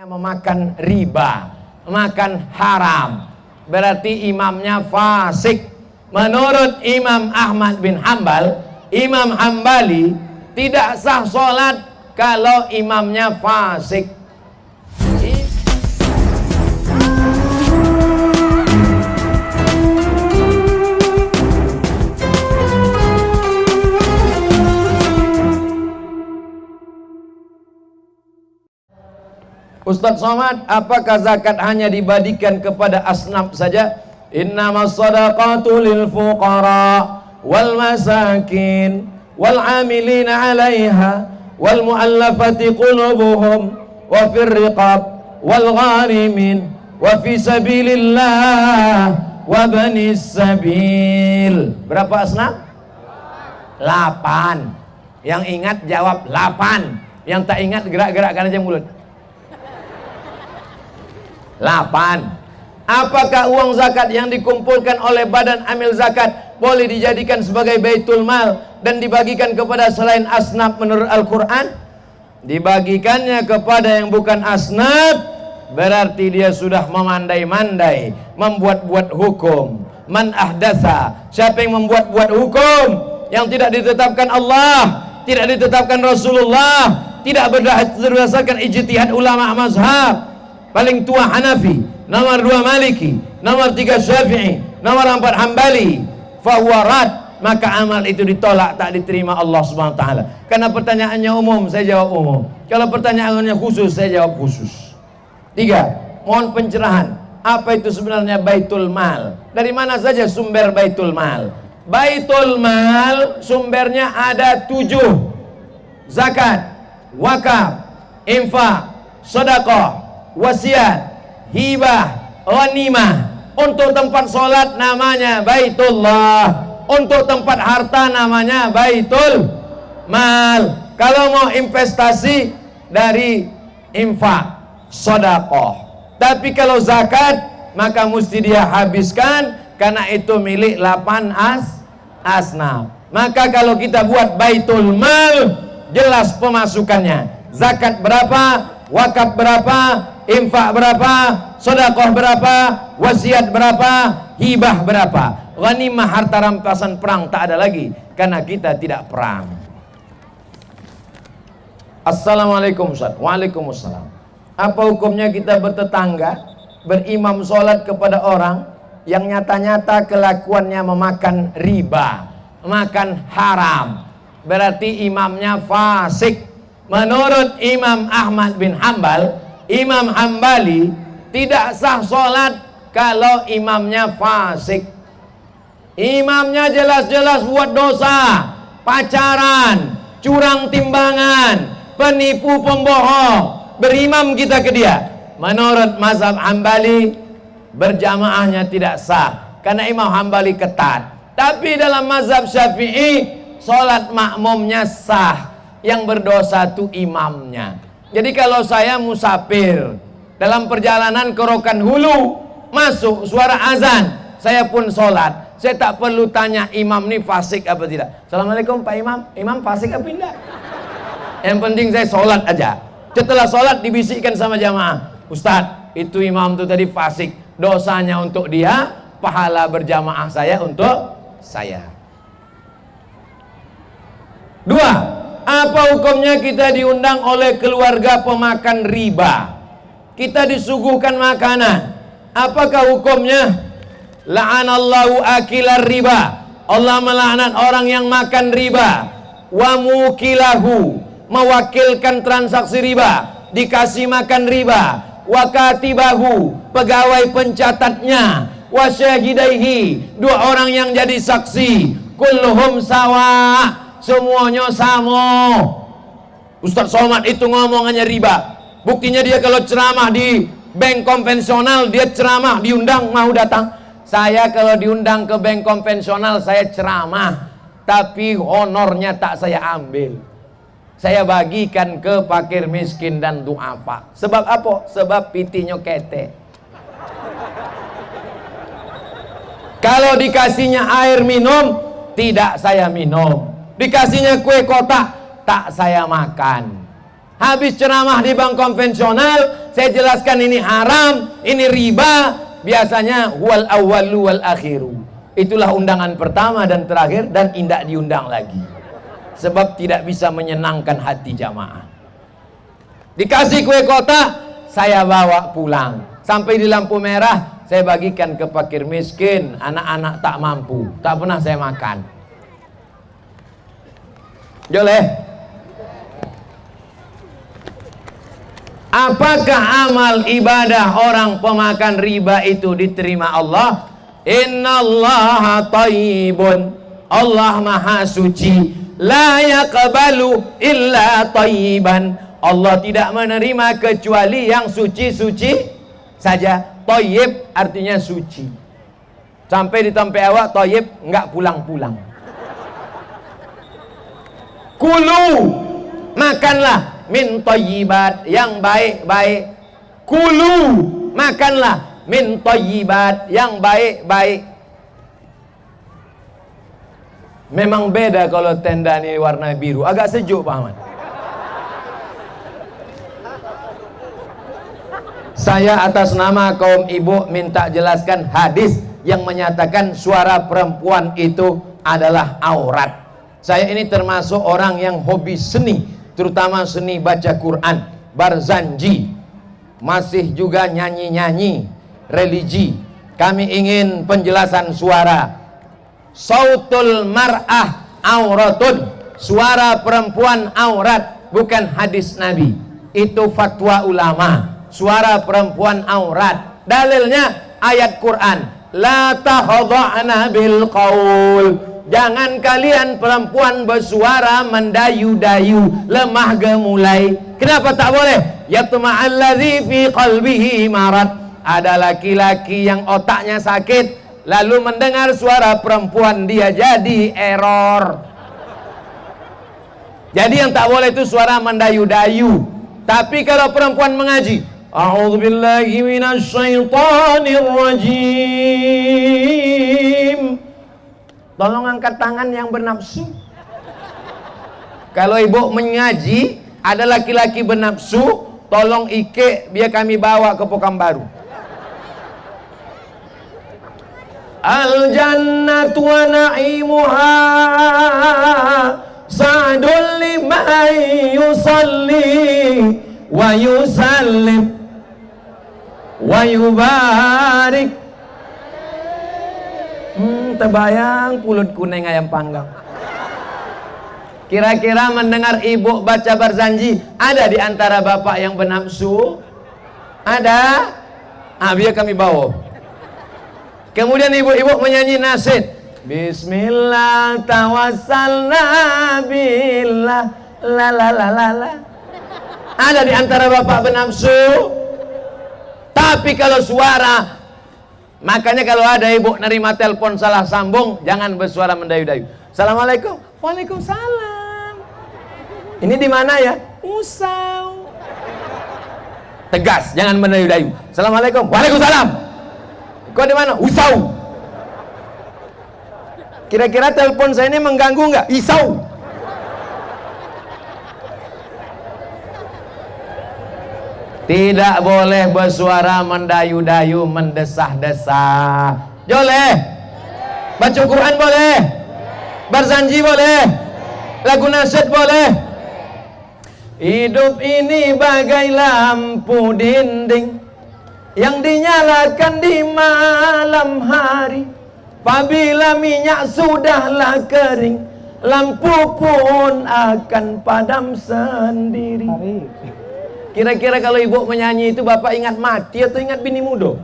Memakan riba, makan haram, berarti imamnya fasik. Menurut Imam Ahmad bin Hambal, Imam Hambali, tidak sah sholat kalau imamnya fasik. Ustaz Somad, apakah zakat hanya dibagikan kepada asnaf saja? Innamas shadaqatu lil fuqara wal masakin wal amilina 'alaiha wal mu'allafati qulubuhum wa fir riqab wal gharimin wa fi sabilillah wa banis sabil. Berapa asnaf? 8. Yang ingat jawab 8. Yang tak ingat gerak-gerakkan aja mulut. 8. Apakah uang zakat yang dikumpulkan oleh badan amil zakat boleh dijadikan sebagai baitul mal dan dibagikan kepada selain asnaf menurut Al-Quran? Dibagikannya kepada yang bukan asnaf berarti dia sudah memandai-mandai membuat-buat hukum. Man ahdatsa, siapa yang membuat-buat hukum yang tidak ditetapkan Allah, tidak ditetapkan Rasulullah, tidak berdasarkan ijtihad ulama mazhab. Paling tua Hanafi, nomor 2 Maliki, nomor 3 Syafi'i, nomor 4 Hambali, fahuwa rad, maka amal itu ditolak, tak diterima Allah Subhanahu wa taala. Karena pertanyaannya umum, saya jawab umum. Kalau pertanyaannya khusus, saya jawab khusus. 3. Mohon pencerahan, apa itu sebenarnya baitul mal? Dari mana saja sumber baitul mal? Baitul mal sumbernya ada 7. Zakat, wakaf, infak, sedekah, wasiat, hibah, ghanimah. Untuk tempat sholat namanya baitullah, untuk tempat harta namanya baitul mal. Kalau mau investasi dari infak, sedekah. Tapi kalau zakat maka mesti dia habiskan karena itu milik 8 asnaf. Maka kalau kita buat baitul mal, jelas pemasukannya. Zakat berapa, wakaf berapa, infak berapa, sedekah berapa, wasiat berapa, hibah berapa. Ghanimah harta rampasan perang tak ada lagi karena kita tidak perang. Assalamualaikum Ustaz. Waalaikumsalam. Apa hukumnya kita bertetangga berimam sholat kepada orang yang nyata-nyata kelakuannya memakan riba, makan haram, berarti imamnya fasik. Menurut Imam Ahmad bin Hambal, Imam Hambali, tidak sah sholat kalau imamnya fasik. Imamnya jelas-jelas buat dosa, pacaran, curang timbangan, penipu pembohong. Berimam kita ke dia. Menurut mazhab Hambali, berjamaahnya tidak sah karena Imam Hambali ketat. Tapi dalam mazhab Syafi'i, sholat makmumnya sah. Yang berdosa itu imamnya. Jadi kalau saya musafir dalam perjalanan ke Rokan Hulu, masuk suara azan, saya pun sholat, saya tak perlu tanya imam ini fasik apa tidak. Assalamualaikum Pak Imam, imam fasik apa tidak? Yang penting saya sholat aja. Setelah sholat dibisikkan sama jamaah, Ustadz, itu imam itu tadi fasik, dosanya untuk dia, pahala berjamaah saya untuk saya. 2. Apa hukumnya kita diundang oleh keluarga pemakan riba? Kita disuguhkan makanan. Apakah hukumnya? La'anallahu akilar riba. Allah melaknat orang yang makan riba. Wa mukilahu, mewakilkan transaksi riba, dikasih makan riba. Wa katibahu, pegawai pencatatnya. Wa syahidaihi, 2 orang yang jadi saksi. Kulluhum sawa, semuanya sama. Ustaz Somad itu ngomongannya riba. Buktinya dia kalau ceramah di bank konvensional, dia ceramah, diundang mau datang. Saya kalau diundang ke bank konvensional, saya ceramah, tapi honornya tak saya ambil. Saya bagikan ke fakir miskin dan duafa. Sebab apa? Sebab pitinya kete. Kalau dikasihnya air minum, tidak saya minum. Dikasihnya kue kotak, tak saya makan. Habis ceramah di bank konvensional, saya jelaskan ini haram, ini riba. Biasanya wal awwalu wal akhiru. Itulah undangan pertama dan terakhir, dan tidak diundang lagi. Sebab tidak bisa menyenangkan hati jamaah. Dikasih kue kotak, saya bawa pulang. Sampai di lampu merah, saya bagikan ke fakir miskin, anak-anak tak mampu. Tak pernah saya makan. Boleh? Apakah amal ibadah orang pemakan riba itu diterima Allah? Innallaha thayyibun. Allah maha suci. La yaqbalu illa thayyiban. Allah tidak menerima kecuali yang suci-suci saja. Thayyib artinya suci. Sampai di tempat awak thayyib enggak pulang-pulang. Kulu, makanlah min thayyibat, yang baik-baik. Kulu, makanlah min thayyibat, yang baik-baik. Memang beda kalau tenda ini warna biru, agak sejuk Pak Ahmad. Saya atas nama kaum ibu minta jelaskan hadis yang menyatakan suara perempuan itu adalah aurat. Saya ini termasuk orang yang hobi seni, terutama seni baca Quran, barzanji, masih juga nyanyi-nyanyi religi. Kami ingin penjelasan suara. Sautul mar'ah auratun, suara perempuan aurat, bukan hadis Nabi. Itu fatwa ulama. Suara perempuan aurat. Dalilnya ayat Quran. La takhadha'na bil qaul. Jangan kalian perempuan bersuara mendayu-dayu, lemah gemulai. Kenapa tak boleh? Yatma'alladzi fi qalbihi marad. Ada laki-laki yang otaknya sakit, lalu mendengar suara perempuan, dia jadi error. Jadi yang tak boleh itu suara mendayu-dayu. Tapi kalau perempuan mengaji, a'udzubillahi minasyaitonir rajim, tolong angkat tangan yang bernafsu. Kalau ibu mengaji, ada laki-laki bernafsu, tolong ike biar kami bawa ke Pekanbaru. Al jannatu wa na'imuha sa'dul liman yusalli wa yusallim wa yubarik. Terbayang pulut kuning ayam panggang. Kira-kira mendengar ibu baca barzanji, ada di antara bapak yang bernafsu? Ada? Biar kami bawa. Kemudian ibu-ibu menyanyi nasyid. Bismillah tawassalna billah la la la la la. Ada di antara bapak bernafsu? Tapi kalau suara, makanya kalau ada ibu nerima telepon salah sambung, jangan bersuara mendayu-dayu. Assalamualaikum. Waalaikumsalam. Ini di mana ya? Usau. Tegas, jangan mendayu-dayu. Assalamualaikum. Waalaikumsalam. Kau di mana? Usau. Kira-kira telepon saya ini mengganggu nggak? Isau. Tidak boleh bersuara mendayu-dayu, mendesah-desah. Boleh? Baca Quran boleh? Barzanji boleh? Lagu nasyid boleh? Hidup ini bagai lampu dinding yang dinyalakan di malam hari. Apabila minyak sudahlah kering, lampu pun akan padam sendiri. Kira-kira kalau ibu menyanyi itu bapak ingat mati atau ingat bini muda?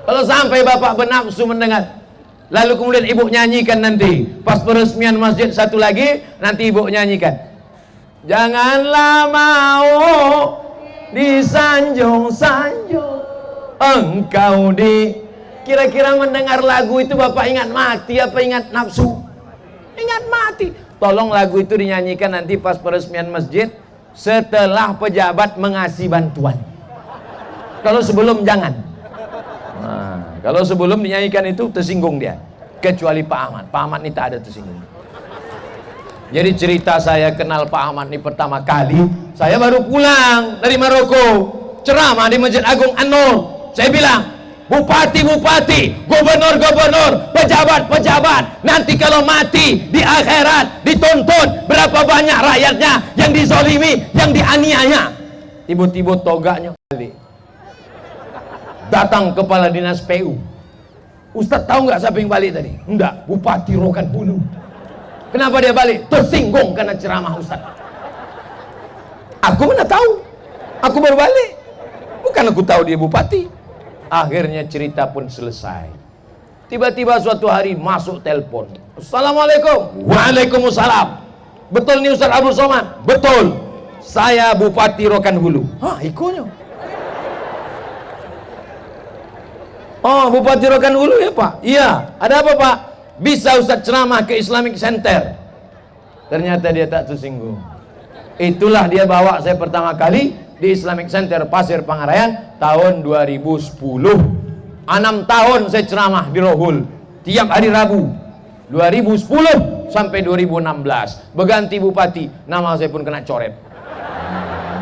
Kalau sampai bapak bernafsu mendengar, lalu kemudian ibu nyanyikan nanti pas peresmian masjid satu lagi, nanti ibu nyanyikan, janganlah mau disanjung-sanjung engkau di. Kira-kira mendengar lagu itu bapak ingat mati apa ingat nafsu? Ingat mati. Tolong lagu itu dinyanyikan nanti pas peresmian masjid setelah pejabat mengasih bantuan. Kalau sebelum jangan. Nah, kalau sebelum dinyanyikan itu tersinggung dia. Kecuali Pak Ahmad. Pak Ahmad ini tak ada tersinggung. Jadi cerita saya kenal Pak Ahmad ini pertama kali, saya baru pulang dari Maroko, ceramah di Masjid Agung An-Nur. Saya bilang, bupati-bupati, gubernur-gubernur, pejabat-pejabat, nanti kalau mati di akhirat dituntut berapa banyak rakyatnya yang dizalimi, yang dianiaya. Tiba-tiba toganya balik. Datang kepala dinas PU. Ustaz tahu nggak siapa yang balik tadi? Enggak, Bupati Rokan Hulu. Kenapa dia balik? Tersinggung karena ceramah Ustaz. Aku mana tahu? Aku baru balik. Bukan aku tahu dia bupati. Akhirnya cerita pun selesai. Tiba-tiba suatu hari masuk telepon. Assalamualaikum. Waalaikumsalam. Betul nih Ustaz Abdul Somad? Betul. Saya Bupati Rokan Hulu. Hah, ikonya. Oh, Bupati Rokan Hulu ya Pak? Iya. Ada apa Pak? Bisa Ustaz ceramah ke Islamic Center. Ternyata dia tak tersinggung. Itulah dia bawa saya pertama kali di Islamic Center Pasir Pangarayan tahun 2010. 6 tahun saya ceramah di Rohul tiap hari Rabu 2010 sampai 2016. Berganti bupati, nama saya pun kena coret.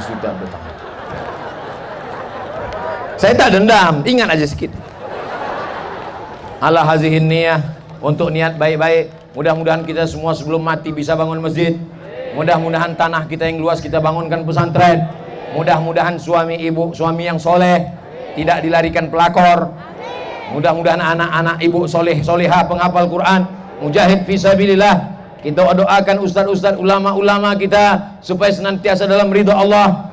Sudah betul. Saya tak dendam, ingat aja sedikit. Ala hazihin niyah, untuk niat baik-baik. Mudah-mudahan kita semua sebelum mati bisa bangun masjid. Mudah-mudahan tanah kita yang luas kita bangunkan pesantren. Mudah-mudahan suami ibu, suami yang soleh, tidak dilarikan pelakor. Mudah-mudahan anak-anak ibu soleh, soleha, penghafal Quran, mujahid fisabilillah. Kita doakan ustaz-ustaz, ulama-ulama kita supaya senantiasa dalam ridha Allah.